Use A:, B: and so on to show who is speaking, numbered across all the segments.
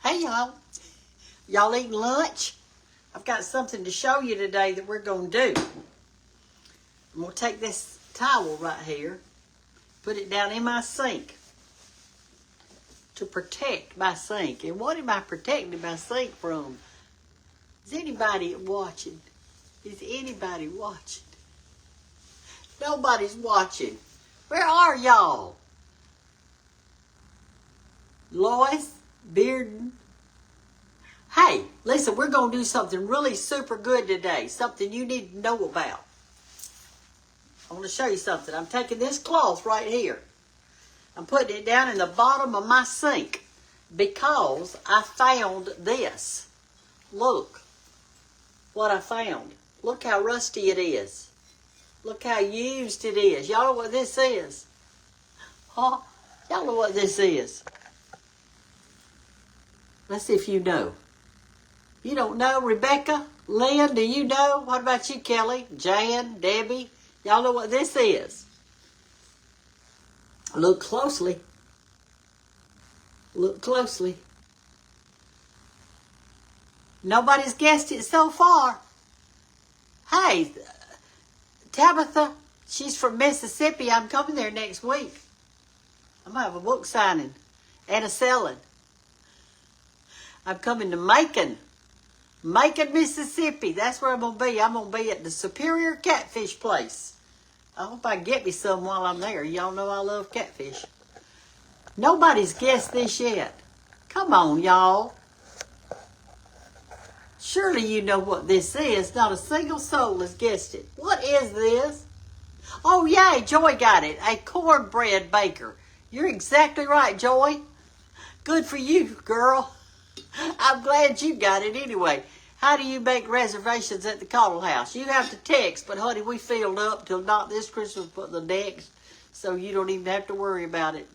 A: Hey y'all, y'all eating lunch? I've got something to show you today that we're going to do. I'm going to take this towel right here, put it down in my sink to protect my sink. And what am I protecting my sink from? Is anybody watching? Is anybody watching? Nobody's watching. Where are y'all? Lois, Bearden. Hey, listen, we're going to do something really super good today. Something you need to know about. I want to show you something. I'm taking this cloth right here. I'm putting it down in the bottom of my sink because I found this. Look what I found. Look how rusty it is. Look how used it is. Y'all know what this is? Huh? Y'all know what this is? Let's see if you know. You don't know? Rebecca? Lynn, do you know? What about you, Kelly? Jan? Debbie? Y'all know what this is? Look closely. Look closely. Nobody's guessed it so far. Hey, Tabitha, she's from Mississippi. I'm coming there next week. I'm going to have a book signing and a selling. I'm coming to Macon, Mississippi. That's where I'm going to be. I'm going to be at the Superior Catfish place. I hope I can get me some while I'm there. Y'all know I love catfish. Nobody's guessed this yet. Come on, y'all. Surely you know what this is. Not a single soul has guessed it. What is this? Oh, yay, Joy got it. A cornbread baker. You're exactly right, Joy. Good for you, girl. I'm glad you got it anyway. How do you make reservations at the Cottle House? You have to text, but honey, we filled up till not this Christmas, but the next, so you don't even have to worry about it.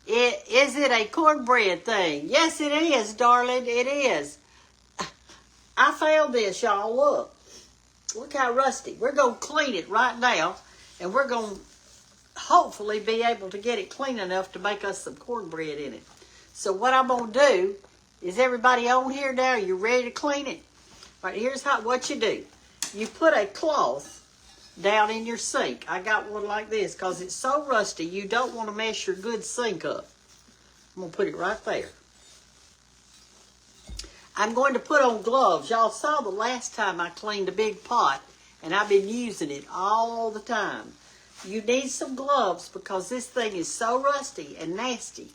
A: Is it a cornbread thing? Yes, it is, darling. It is. I found this, y'all. Look. Look how rusty. We're going to clean it right now, and we're going to hopefully be able to get it clean enough to make us some cornbread in it. So what I'm going to do is, everybody on here now, you ready to clean it? All right, here's what you do. You put a cloth down in your sink. I got one like this because it's so rusty, you don't want to mess your good sink up. I'm going to put it right there. I'm going to put on gloves. Y'all saw the last time I cleaned a big pot, and I've been using it all the time. You need some gloves because this thing is so rusty and nasty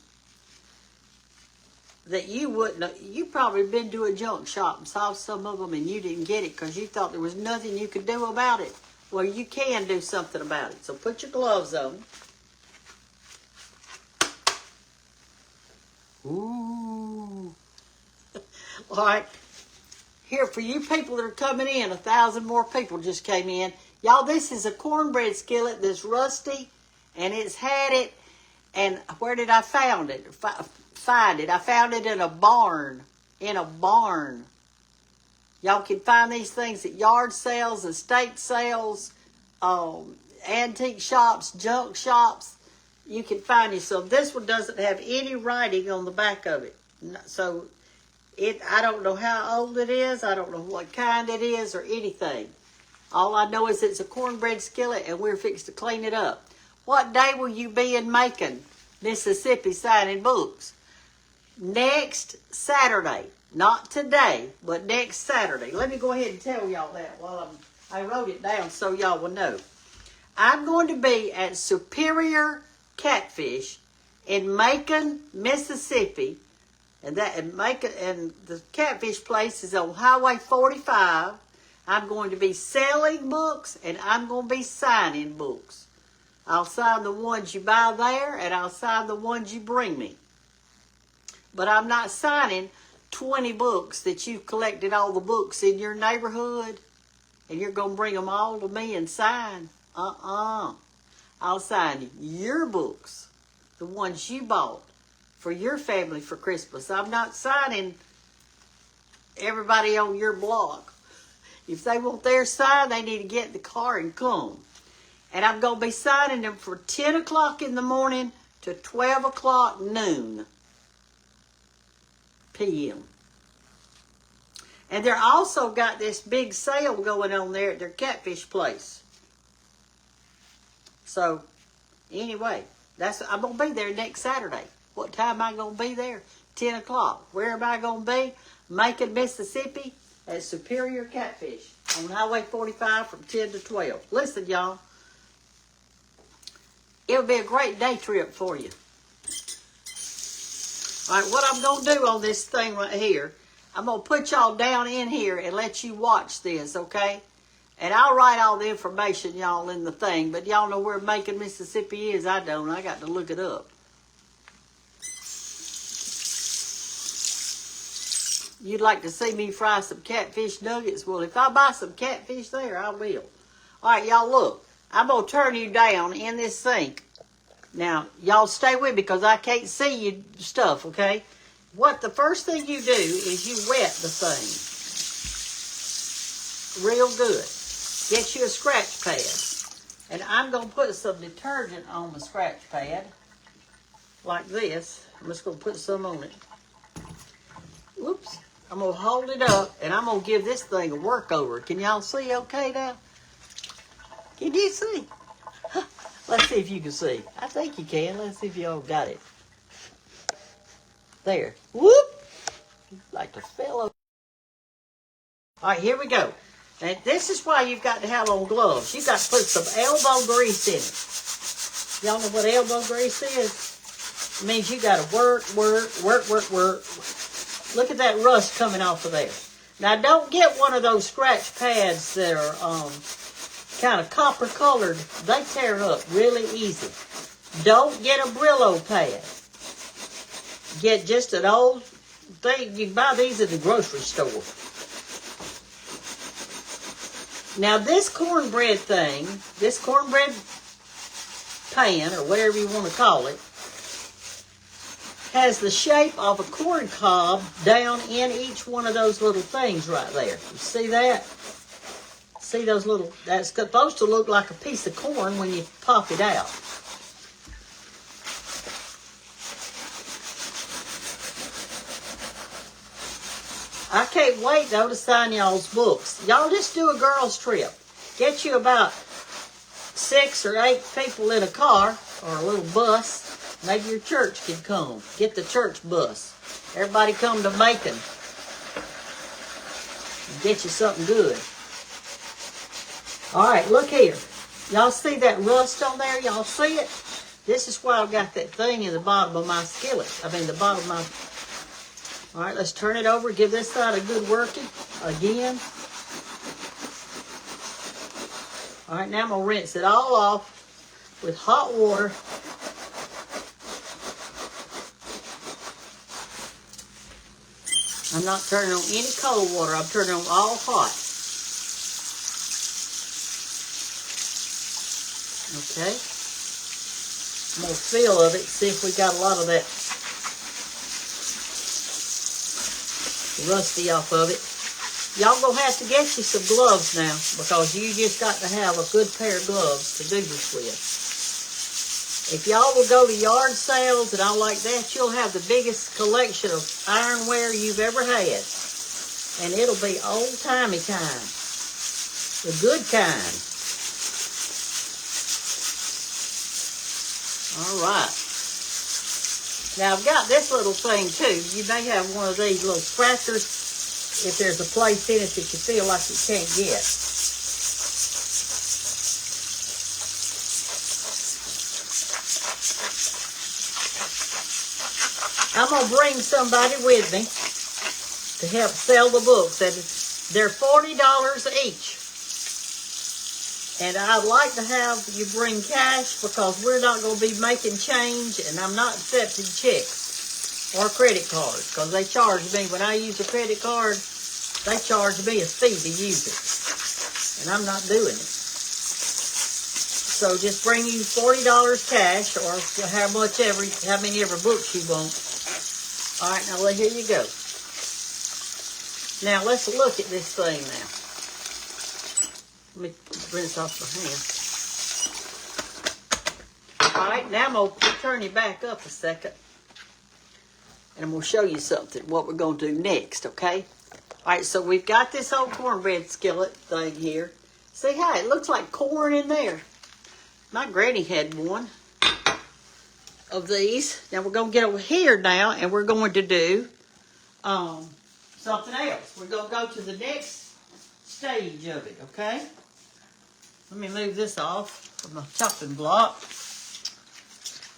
A: that you wouldn't. You probably been to a junk shop and saw some of them and you didn't get it because you thought there was nothing you could do about it. Well, you can do something about it. So put your gloves on. Ooh. All right. Here, for you people that are coming in, 1,000 more people just came in. Y'all, this is a cornbread skillet that's rusty, and it's had it. And where did I find it? Find it. I found it in a barn. In a barn. Y'all can find these things at yard sales, estate sales, antique shops, junk shops. You can find it. So this one doesn't have any writing on the back of it. So I don't know how old it is. I don't know what kind it is or anything. All I know is it's a cornbread skillet and we're fixed to clean it up. What day will you be in Macon, Mississippi, signing books? Next Saturday. Not today, but next Saturday. Let me go ahead and tell y'all that while I wrote it down so y'all will know. I'm going to be at Superior Catfish in Macon, Mississippi. And the catfish place is on Highway 45. I'm going to be selling books and I'm going to be signing books. I'll sign the ones you buy there and I'll sign the ones you bring me. But I'm not signing 20 books that you've collected all the books in your neighborhood and you're going to bring them all to me and sign. I'll sign your books, the ones you bought for your family for Christmas. I'm not signing everybody on your block. If they want their sign, they need to get in the car and come. And I'm going to be signing them for 10 o'clock in the morning to 12 o'clock noon. p.m. And they're also got this big sale going on there at their Catfish place. So, anyway, I'm going to be there next Saturday. What time am I going to be there? 10 o'clock. Where am I going to be? Macon, Mississippi at Superior Catfish on Highway 45 from 10 to 12. Listen, y'all. It'll be a great day trip for you. All right, what I'm going to do on this thing right here, I'm going to put y'all down in here and let you watch this, okay? And I'll write all the information, y'all, in the thing. But y'all know where Macon, Mississippi is. I don't. I got to look it up. You'd like to see me fry some catfish nuggets? Well, if I buy some catfish there, I will. All right, y'all, look. I'm going to turn you down in this sink. Now, y'all stay with me because I can't see you stuff, okay? What the first thing you do is you wet the thing real good. Get you a scratch pad. And I'm going to put some detergent on the scratch pad like this. I'm just going to put some on it. Whoops. I'm going to hold it up and I'm going to give this thing a work over. Can y'all see okay now? Can you see? Let's see if you can see. I think you can. Let's see if y'all got it. There. Whoop! Like the fellow. All right, here we go. And this is why you've got to have on gloves. You've got to put some elbow grease in it. Y'all know what elbow grease is? It means you got to work. Look at that rust coming off of there. Now, don't get one of those scratch pads that are kind of copper colored. They tear up really easy. Don't get a Brillo pad. Get just an old thing. You can buy these at the grocery store. Now this cornbread thing, this cornbread pan, or whatever you want to call it, has the shape of a corn cob down in each one of those little things right there. You see that? See those little, that's supposed to look like a piece of corn when you pop it out. I can't wait, though, to sign y'all's books. Y'all just do a girls' trip. Get you about 6 or 8 people in a car or a little bus. Maybe your church can come. Get the church bus. Everybody come to Macon. Get you something good. All right, look here. Y'all see that rust on there? Y'all see it? This is why I've got that thing in the bottom of my skillet. I mean, the bottom of my... All right, let's turn it over. Give this side a good working again. All right, now I'm going to rinse it all off with hot water. I'm not turning on any cold water. I'm turning on all hot. Okay. I'm going to feel of it, see if we got a lot of that rusty off of it. Y'all gonna have to get you some gloves now because you just got to have a good pair of gloves to do this with. If y'all will go to yard sales and all like that, you'll have the biggest collection of ironware you've ever had. And it'll be old-timey kind. The good kind. All right. Now, I've got this little thing, too. You may have one of these little scratchers if there's a place in it that you feel like you can't get. I'm going to bring somebody with me to help sell the books. And they're $40 each. And I'd like to have you bring cash because we're not going to be making change and I'm not accepting checks or credit cards because they charge me. When I use a credit card, they charge me a fee to use it. And I'm not doing it. So just bring you $40 cash or how many ever books you want. All right, now here you go. Now let's look at this thing now. Let me rinse off my hand. All right, now I'm going to turn you back up a second. And I'm going to show you something, what we're going to do next, okay? All right, so we've got this old cornbread skillet thing here. See how it looks like corn in there? My granny had one of these. Now we're going to get over here now, and we're going to do something else. We're going to go to the next stage of it, okay? Let me move this off from the chopping block.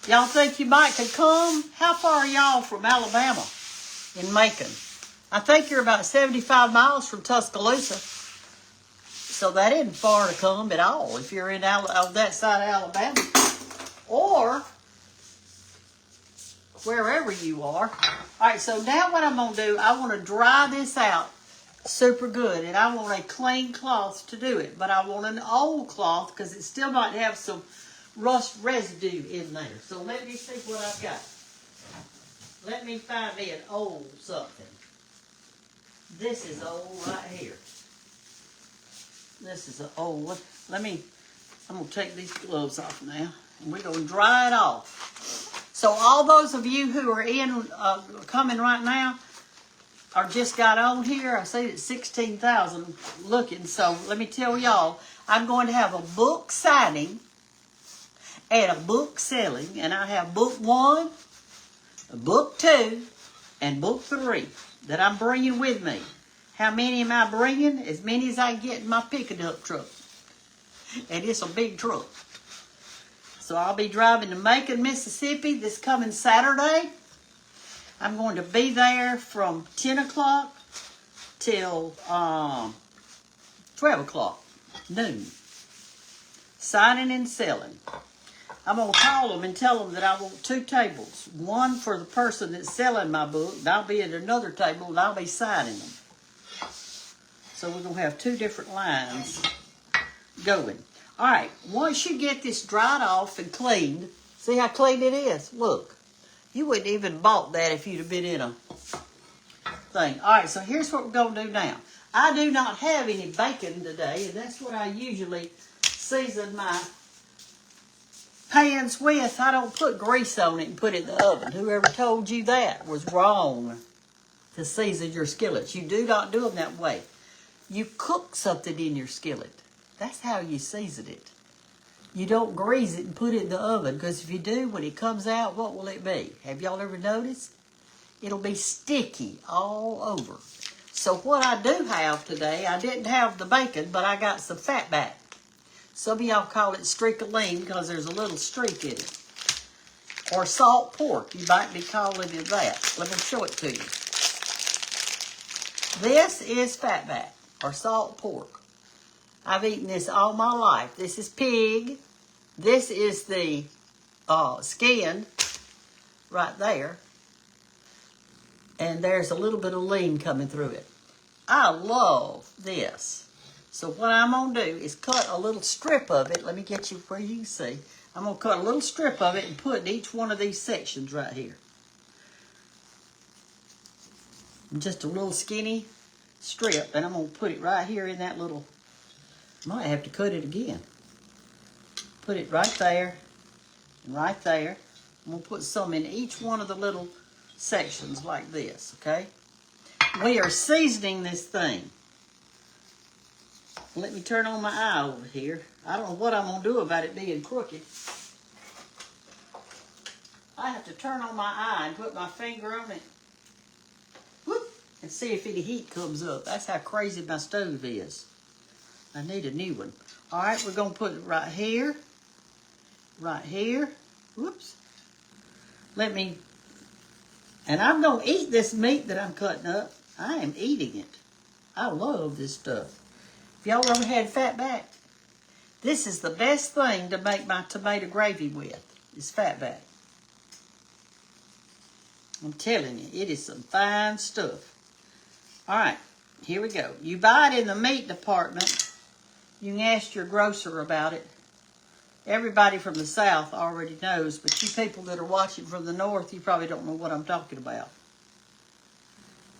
A: Y'all think you might could come? How far are y'all from Alabama in Macon? I think you're about 75 miles from Tuscaloosa. So that isn't far to come at all if you're in on that side of Alabama. Or wherever you are. All right, so now what I'm going to do, I want to dry this out super good. And I want a clean cloth to do it. But I want an old cloth because it still might have some rust residue in there. So let me see what I've got. Let me find me an old something. This is old right here. This is an old one. I'm going to take these gloves off now. And we're going to dry it off. So all those of you who are coming right now, or just got on here, I see it's 16,000 looking. So let me tell y'all, I'm going to have a book signing and a book selling, and I have book 1, book 2, and book 3 that I'm bringing with me. How many am I bringing? As many as I get in my picking up truck. And it's a big truck. So I'll be driving to Macon, Mississippi this coming Saturday. I'm going to be there from 10 o'clock till 12 o'clock, noon. Signing and selling. I'm going to call them and tell them that I want 2 tables. One for the person that's selling my book, and I'll be at another table, and I'll be signing them. So we're going to have 2 different lines going. All right, once you get this dried off and cleaned, see how clean it is? Look, you wouldn't even bought that if you'd have been in a thing. All right, so here's what we're going to do now. I do not have any bacon today, and that's what I usually season my pans with. I don't put grease on it and put it in the oven. Whoever told you that was wrong to season your skillets. You do not do them that way. You cook something in your skillet. That's how you season it. You don't grease it and put it in the oven, because if you do, when it comes out, what will it be? Have y'all ever noticed? It'll be sticky all over. So what I do have today, I didn't have the bacon, but I got some fat back. Some of y'all call it streak-a-lean because there's a little streak in it. Or salt pork, you might be calling it that. Let me show it to you. This is fatback, or salt pork. I've eaten this all my life. This is pig. This is the skin right there. And there's a little bit of lean coming through it. I love this. So what I'm going to do is cut a little strip of it. Let me get you where you can see. I'm going to cut a little strip of it and put in each one of these sections right here. Just a little skinny strip. And I'm going to put it right here in that little... Might have to cut it again. Put it right there and right there. I'm going to put some in each one of the little sections like this, okay? We are seasoning this thing. Let me turn on my eye over here. I don't know what I'm going to do about it being crooked. I have to turn on my eye and put my finger on it. Whoop, and see if any heat comes up. That's how crazy my stove is. I need a new one. All right, we're going to put it right here. Right here. Whoops. And I'm going to eat this meat that I'm cutting up. I am eating it. I love this stuff. If y'all ever had fatback, this is the best thing to make my tomato gravy with, is fatback. I'm telling you, it is some fine stuff. All right, here we go. You buy it in the meat department. You can ask your grocer about it. Everybody from the South already knows, but you people that are watching from the North, you probably don't know what I'm talking about.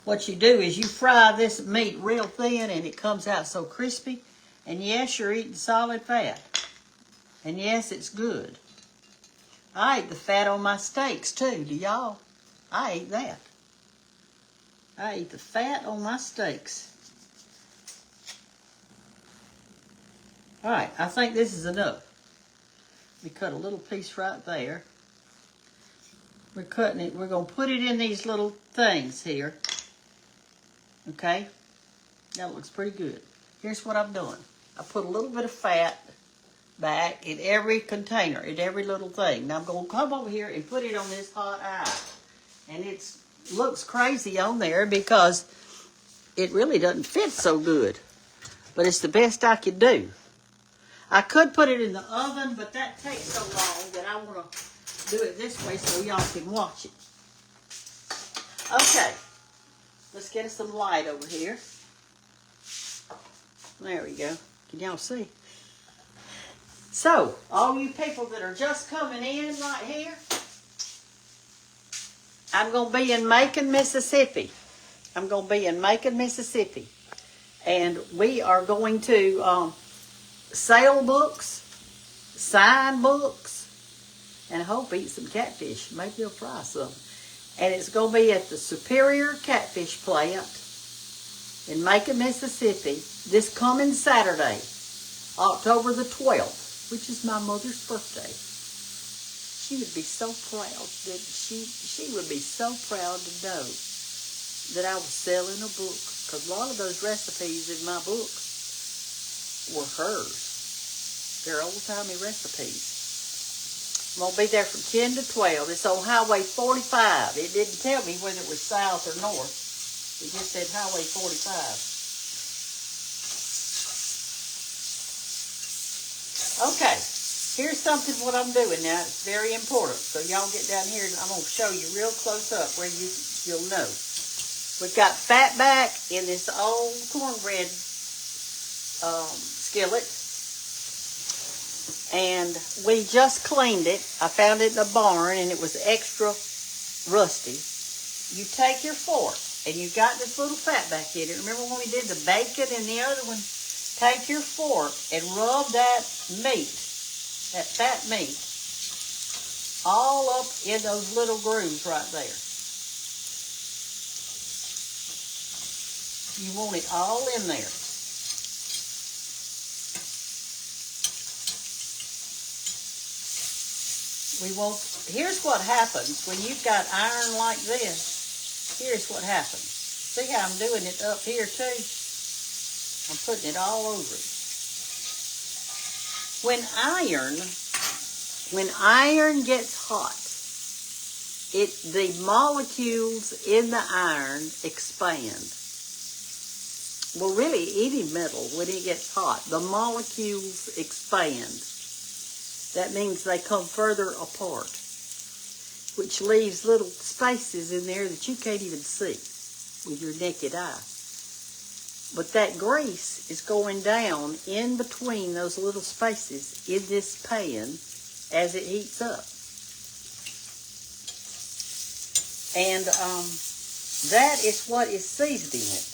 A: What you do is you fry this meat real thin and it comes out so crispy. And yes, you're eating solid fat. And yes, it's good. I ate the fat on my steaks too. Do y'all? I ate that. I eat the fat on my steaks. All right, I think this is enough. We cut a little piece right there. We're cutting it. We're going to put it in these little things here. Okay? That looks pretty good. Here's what I'm doing. I put a little bit of fat back in every container, in every little thing. Now I'm going to come over here and put it on this hot eye. And it looks crazy on there because it really doesn't fit so good. But it's the best I could do. I could put it in the oven, but that takes so long that I want to do it this way so y'all can watch it. Okay. Let's get us some light over here. There we go. Can y'all see? So, all you people that are just coming in right here, I'm going to be in Macon, Mississippi. I'm going to be in Macon, Mississippi. And we are going to sell books, sign books, and I hope eat some catfish. Maybe we'll fry some. And it's going to be at the Superior Catfish Plant in Macon, Mississippi, this coming Saturday, October the 12th, which is my mother's birthday. She would be so proud that she would be so proud to know that I was selling a book, because a lot of those recipes in my books were hers. They're old-timey recipes. I'm going to be there from 10 to 12. It's on Highway 45. It didn't tell me whether it was south or north. It just said Highway 45. Okay, here's something what I'm doing now. It's very important. So y'all get down here and I'm going to show you real close up where you'll know. We've got fat back in this old cornbread skillet. And we just cleaned it. I found it in a barn and it was extra rusty. You take your fork and you got this little fat back in it. Remember when we did the bacon and the other one? Take your fork and rub that meat, that fat meat, all up in those little grooves right there. You want it all in there. Here's what happens when you've got iron like this. Here's what happens. See how I'm doing it up here too? I'm putting it all over it. When iron gets hot, the molecules in the iron expand. Well, really, any metal, when it gets hot, the molecules expand. That means they come further apart, which leaves little spaces in there that you can't even see with your naked eye. But that grease is going down in between those little spaces in this pan as it heats up. And that is what is seasoning it.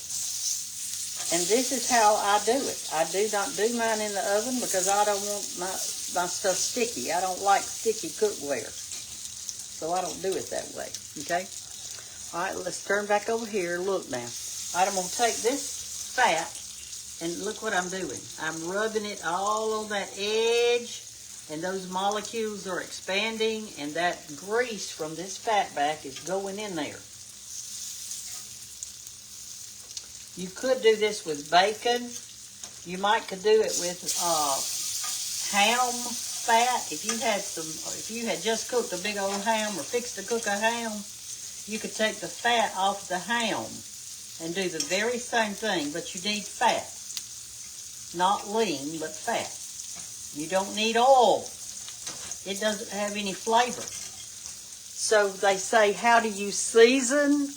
A: And this is how I do it. I do not do mine in the oven because I don't want my stuff sticky. I don't like sticky cookware. So I don't do it that way. Okay? All right, let's turn back over here. Look now. All right, I'm going to take this fat and look what I'm doing. I'm rubbing it all on that edge, and those molecules are expanding, and that grease from this fat back is going in there. You could do this with bacon. You could do it with ham fat. If you had just cooked a big old ham or fixed to cook a ham, you could take the fat off the ham and do the very same thing, but you need fat. Not lean, but fat. You don't need oil. It doesn't have any flavor. So they say, how do you season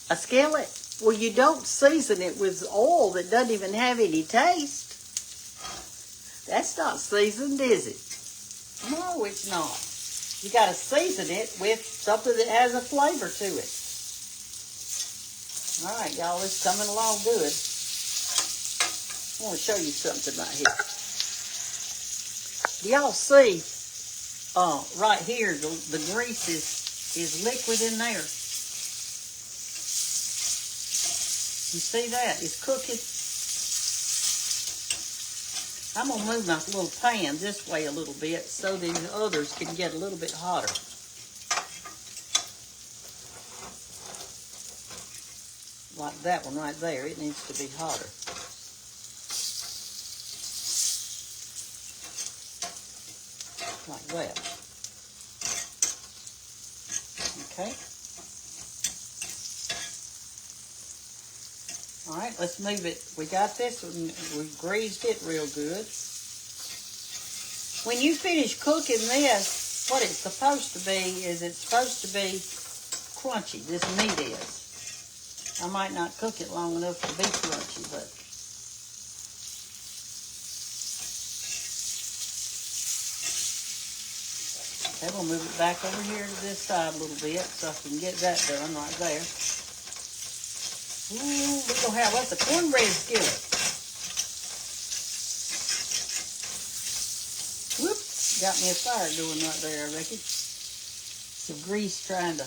A: a skillet? Well, you don't season it with oil that doesn't even have any taste. That's not seasoned, is it? No, it's not. You got to season it with something that has a flavor to it. All right, y'all, it's coming along good. I want to show you something right here. Do y'all see right here, the grease is liquid in there. You see that? It's cooking. I'm going to move my little pan this way a little bit so these others can get a little bit hotter. Like that one right there, it needs to be hotter. Like that. Okay. All right, let's move it. We got this, we greased it real good. When you finish cooking this, what it's supposed to be is it's supposed to be crunchy. This meat is. I might not cook it long enough to be crunchy, but okay, we'll move it back over here to this side a little bit so I can get that done right there. Ooh, we're going to have us a cornbread skillet. Whoop, got me a fire going right there, I reckon. Some grease trying to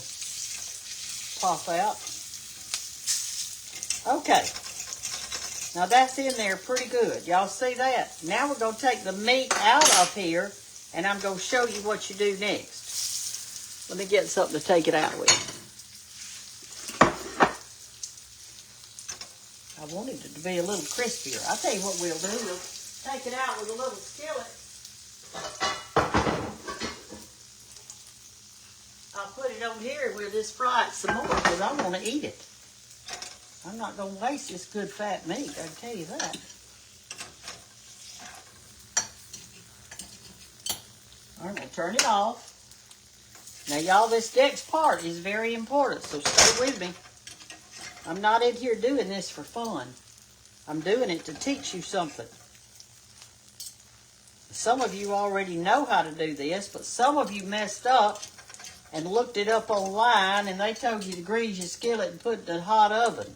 A: pop out. Okay, now that's in there pretty good. Y'all see that? Now we're going to take the meat out of here, and I'm going to show you what you do next. Let me get something to take it out with. I wanted it to be a little crispier. I'll tell you what we'll do. We'll take it out with a little skillet. I'll put it over here and we'll just fry it some more because I want to eat it. I'm not going to waste this good fat meat, I can tell you that. I'm going to turn it off. Now, y'all, this next part is very important, so stay with me. I'm not in here doing this for fun. I'm doing it to teach you something. Some of you already know how to do this, but some of you messed up and looked it up online, and they told you to grease your skillet and put it in the hot oven.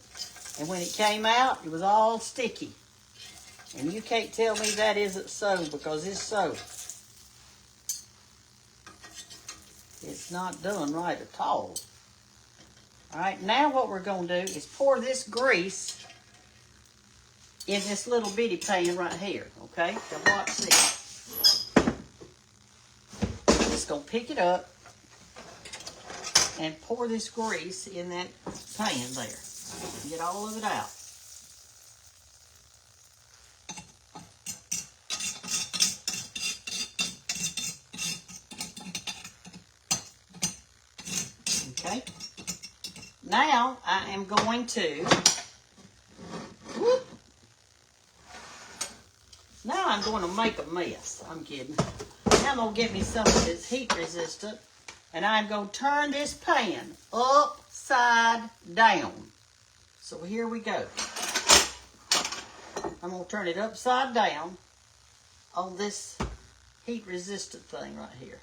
A: And when it came out, it was all sticky. And you can't tell me that isn't so, because it's so. It's not done right at all. All right, now what we're going to do is pour this grease in this little bitty pan right here, okay? Now watch this. I'm just going to pick it up and pour this grease in that pan there. Get all of it out. Okay. Now I am going to, now I'm going to make a mess. I'm kidding. Now I'm going to get me some of this heat resistant, and I'm going to turn this pan upside down. So here we go. I'm going to turn it upside down on this heat resistant thing right here.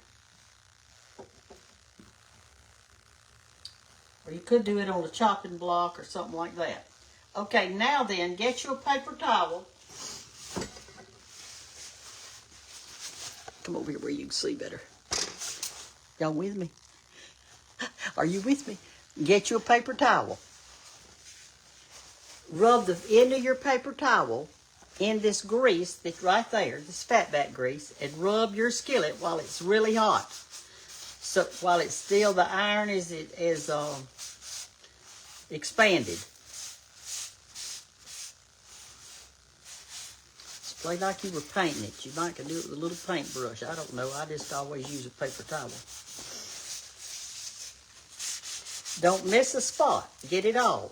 A: Or you could do it on a chopping block or something like that. Okay, now then, get you a paper towel. Come over here where you can see better. Y'all with me? Are you with me? Get you a paper towel. Rub the end of your paper towel in this grease that's right there, this fatback grease, and rub your skillet while it's really hot. So while it's still, the iron is expanded. Just play like you were painting it. You might can do it with a little paintbrush. I don't know. I just always use a paper towel. Don't miss a spot. Get it all.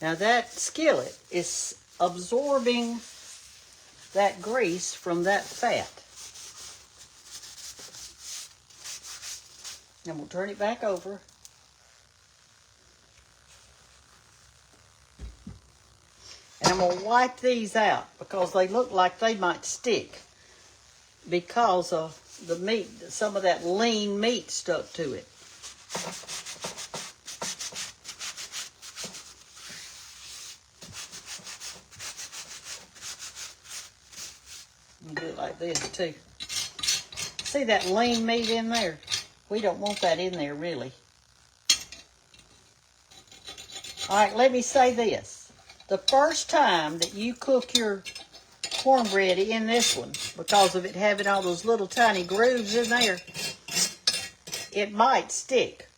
A: Now that skillet is absorbing that grease from that fat. And we'll turn it back over. And I'm going to wipe these out because they look like they might stick because of the meat, some of that lean meat stuck to it. You do it like this too. See that lean meat in there? We don't want that in there really. All right, let me say this. The first time that you cook your cornbread in this one, because of it having all those little tiny grooves in there, it might stick.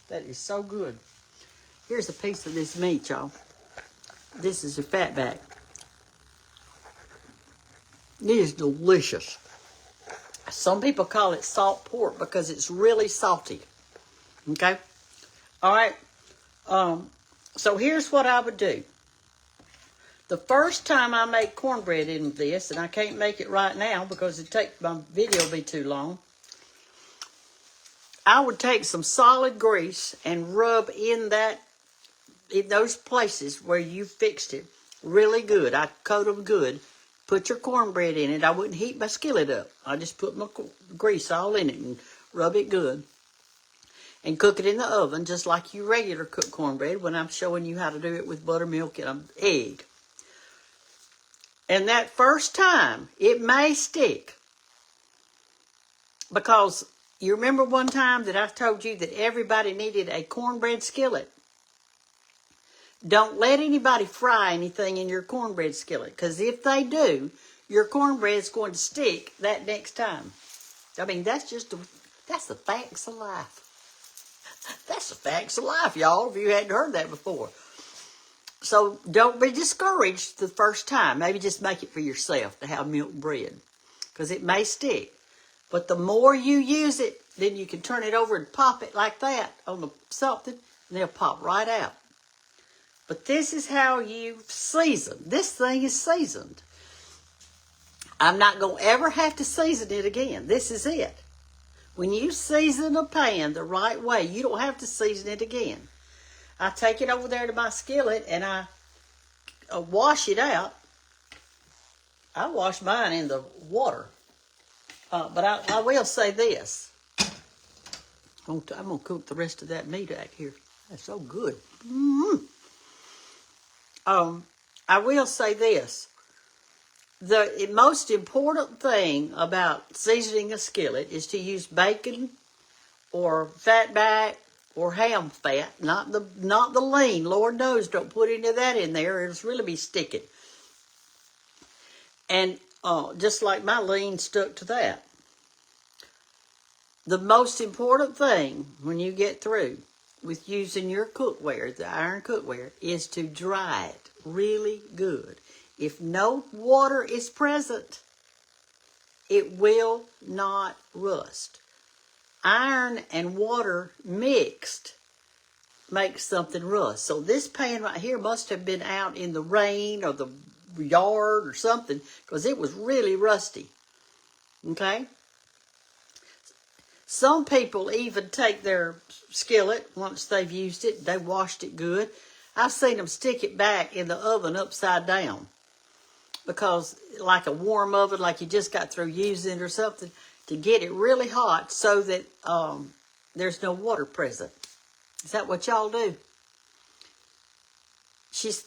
A: That is so good. Here's a piece of this meat, y'all. This is a fat back. It is delicious. Some people call it salt pork because it's really salty. Okay? All right. So here's what I would do. The first time I make cornbread in this, and I can't make it right now because my video will be too long, I would take some solid grease and rub in those places where you fixed it really good. I coat them good. Put your cornbread in it. I wouldn't heat my skillet up. I just put my grease all in it and rub it good. And cook it in the oven just like you regular cook cornbread when I'm showing you how to do it with buttermilk and an egg. And that first time, it may stick. Because you remember one time that I told you that everybody needed a cornbread skillet? Don't let anybody fry anything in your cornbread skillet, because if they do, your cornbread's going to stick that next time. I mean, that's the facts of life. That's the facts of life, y'all, if you hadn't heard that before. So don't be discouraged the first time. Maybe just make it for yourself to have milk bread, because it may stick. But the more you use it, then you can turn it over and pop it like that on something, and they'll pop right out. But this is how you season. This thing is seasoned. I'm not going to ever have to season it again. This is it. When you season a pan the right way, you don't have to season it again. I take it over there to my skillet and I wash it out. I wash mine in the water. But I will say this. I'm going to cook the rest of that meat back here. That's so good. Mm-hmm. I will say this. The most important thing about seasoning a skillet is to use bacon or fatback or ham fat, not the lean. Lord knows, don't put any of that in there. It'll really be sticking. And just like my lean stuck to that. The most important thing when you get through with using your cookware, the iron cookware, is to dry it really good. If no water is present, it will not rust. Iron and water mixed makes something rust. So this pan right here must have been out in the rain or the yard or something, because it was really rusty. Okay? Some people even take their skillet, once they've used it, they washed it good. I've seen them stick it back in the oven upside down. Because like a warm oven, like you just got through using it or something, to get it really hot so that there's no water present. Is that what y'all do?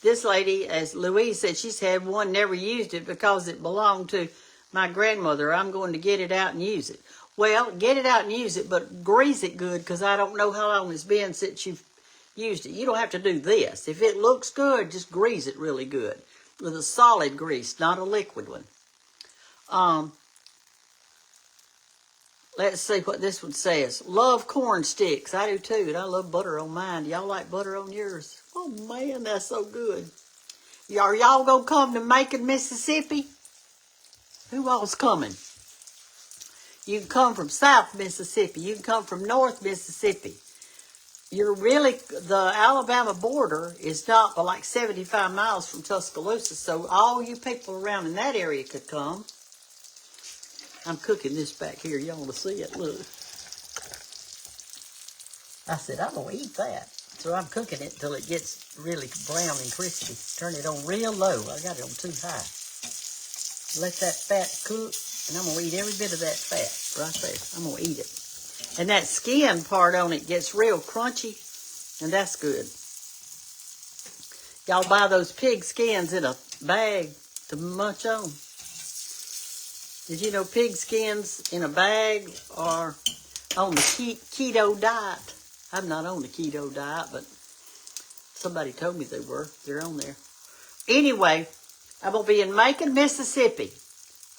A: This lady, as Louise said, she's had one, never used it because it belonged to my grandmother. I'm going to get it out and use it. Well, get it out and use it, but grease it good, because I don't know how long it's been since you've used it. You don't have to do this. If it looks good, just grease it really good with a solid grease, not a liquid one. Let's see what this one says. Love corn sticks. I do too, and I love butter on mine. Do y'all like butter on yours? Oh, man, that's so good. Are y'all going to come to Macon, Mississippi? Who all's coming? You can come from South Mississippi. You can come from North Mississippi. The Alabama border is not but like 75 miles from Tuscaloosa, so all you people around in that area could come. I'm cooking this back here. Y'all want to see it? Look. I said, I'm going to eat that. So I'm cooking it till it gets really brown and crispy. Turn it on real low. I got it on too high. Let that fat cook, and I'm going to eat every bit of that fat right there. I'm going to eat it. And that skin part on it gets real crunchy, and that's good. Y'all buy those pig skins in a bag to munch on. Did you know pig skins in a bag are on the keto diet? I'm not on the keto diet, but somebody told me they were. They're on there. Anyway, I'm going to be in Macon, Mississippi,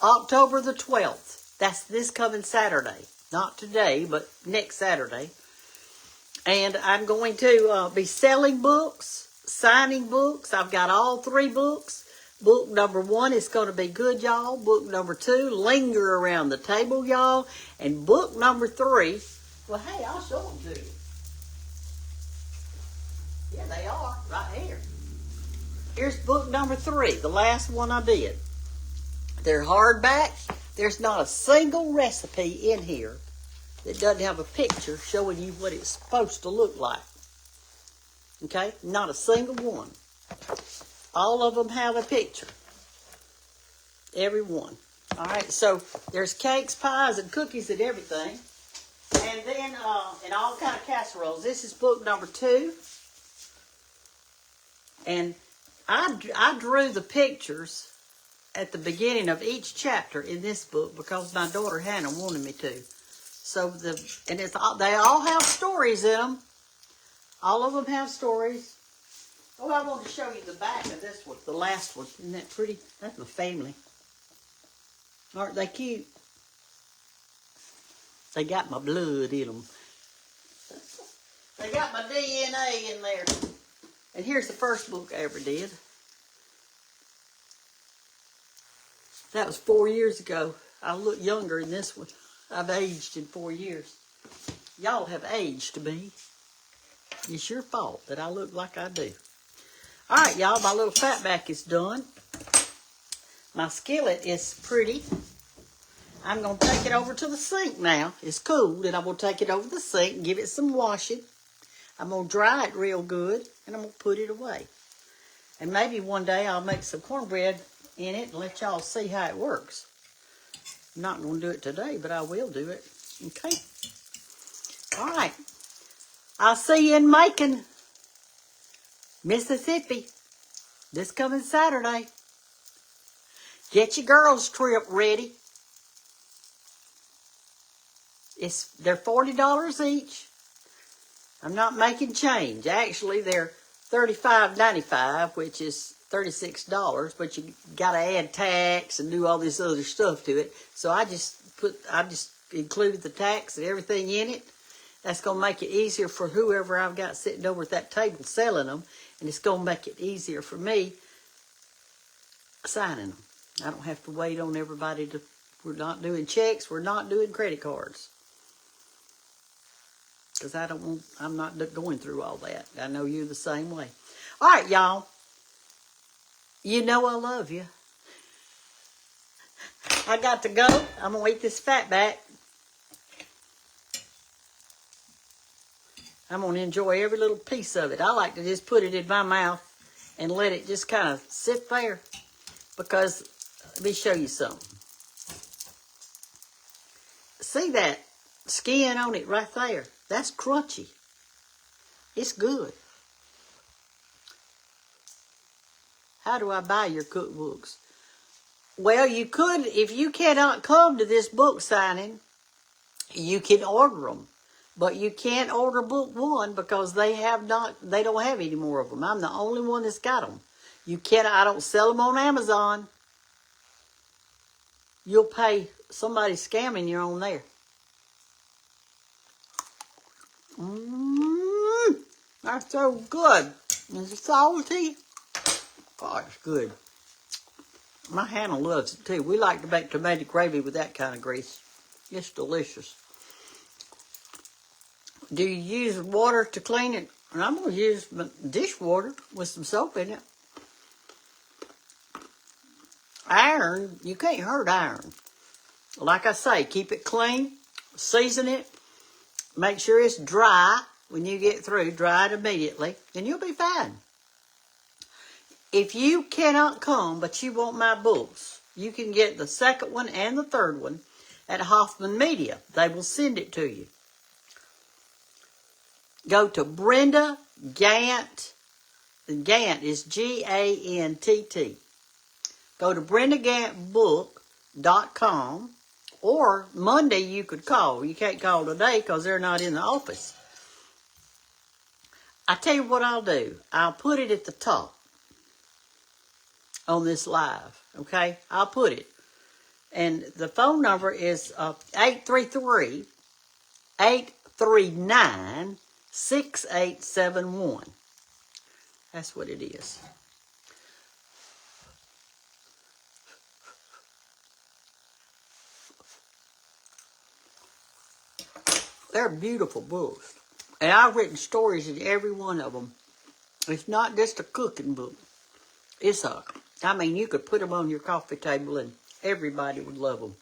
A: October the 12th. That's this coming Saturday. Not today, but next Saturday. And I'm going to be selling books, signing books. I've got all 3 books. Book number 1 is going to be good, y'all. Book number 2, Linger Around the Table, y'all. And book number 3, well, hey, I'll show them to you. Yeah, they are, right here. Here's book number 3, the last one I did. They're hardback. There's not a single recipe in here that doesn't have a picture showing you what it's supposed to look like. Okay? Not a single one. All of them have a picture. Every one. All right, so there's cakes, pies, and cookies and everything. And then, and all kind of casseroles. This is book number 2. And I drew the pictures at the beginning of each chapter in this book because my daughter Hannah wanted me to. So they all have stories in them. All of them have stories. Oh, I want to show you the back of this one, the last one. Isn't that pretty? That's my family. Aren't they cute? They got my blood in them. They got my DNA in there. And here's the first book I ever did. That was 4 years ago. I look younger in this one. I've aged in 4 years. Y'all have aged to me. It's your fault that I look like I do. All right, y'all, my little fatback is done. My skillet is pretty. I'm going to take it over to the sink now. It's cool, and I'm going to take it over to the sink and give it some washing. I'm going to dry it real good, and I'm going to put it away. And maybe one day I'll make some cornbread in it and let y'all see how it works. I'm not going to do it today, but I will do it. Okay? All right. I'll see you in Macon, Mississippi, this coming Saturday. Get your girls' trip ready. They're $40 each. I'm not making change. Actually, they're $35.95, which is $36, but you got to add tax and do all this other stuff to it. So I just included the tax and everything in it. That's going to make it easier for whoever I've got sitting over at that table selling them, and it's going to make it easier for me signing them. I don't have to wait on everybody to. We're not doing checks. We're not doing credit cards. Because I'm not going through all that. I know you're the same way. All right, y'all. You know I love you. I got to go. I'm going to eat this fatback. I'm going to enjoy every little piece of it. I like to just put it in my mouth and let it just kind of sit there. Because, let me show you something. See that skin on it right there? That's crunchy. It's good. How do I buy your cookbooks? Well, you could, if you cannot come to this book signing, you can order them. But you can't order book 1 because they don't have any more of them. I'm the only one that's got them. I don't sell them on Amazon. You'll pay somebody scamming you on there. That's so good. It's salty. Oh, it's good. My Hannah loves it too. We like to make tomato gravy with that kind of grease. It's delicious. Do you use water to clean it? And I'm going to use dishwater with some soap in it. Iron, you can't hurt iron. Like I say, keep it clean, season it, make sure it's dry when you get through, dry it immediately, and you'll be fine. If you cannot come, but you want my books, you can get the second one and the third one at Hoffman Media. They will send it to you. Go to Brenda Gant. Gant is G-A-N-T-T. Go to BrendaGantBook.com, or Monday you could call. You can't call today because they're not in the office. I tell you what I'll do. I'll put it at the top on this live. Okay? I'll put it. And the phone number is 833-839-6871. That's what it is. They're beautiful books. And I've written stories in every one of them. It's not just a cooking book. I mean, you could put them on your coffee table and everybody would love them.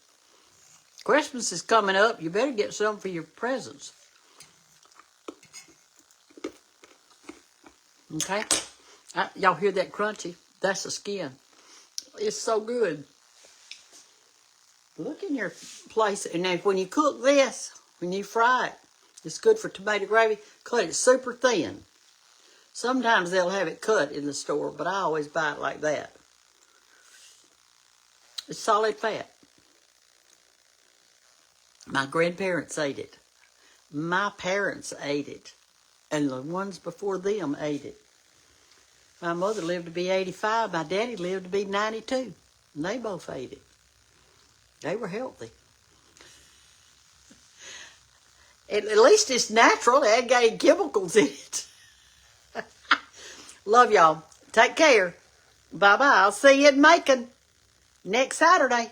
A: Christmas is coming up. You better get some for your presents. Okay? Y'all hear that crunchy? That's the skin. It's so good. Look in your place. And then when you cook this, when you fry it, it's good for tomato gravy. Cut it super thin. Sometimes they'll have it cut in the store, but I always buy it like that. It's solid fat. My grandparents ate it. My parents ate it. And the ones before them ate it. My mother lived to be 85. My daddy lived to be 92. And they both ate it. They were healthy. At least it's natural. They ain't got any chemicals in it. Love y'all. Take care. Bye-bye. I'll see you in Macon next Saturday.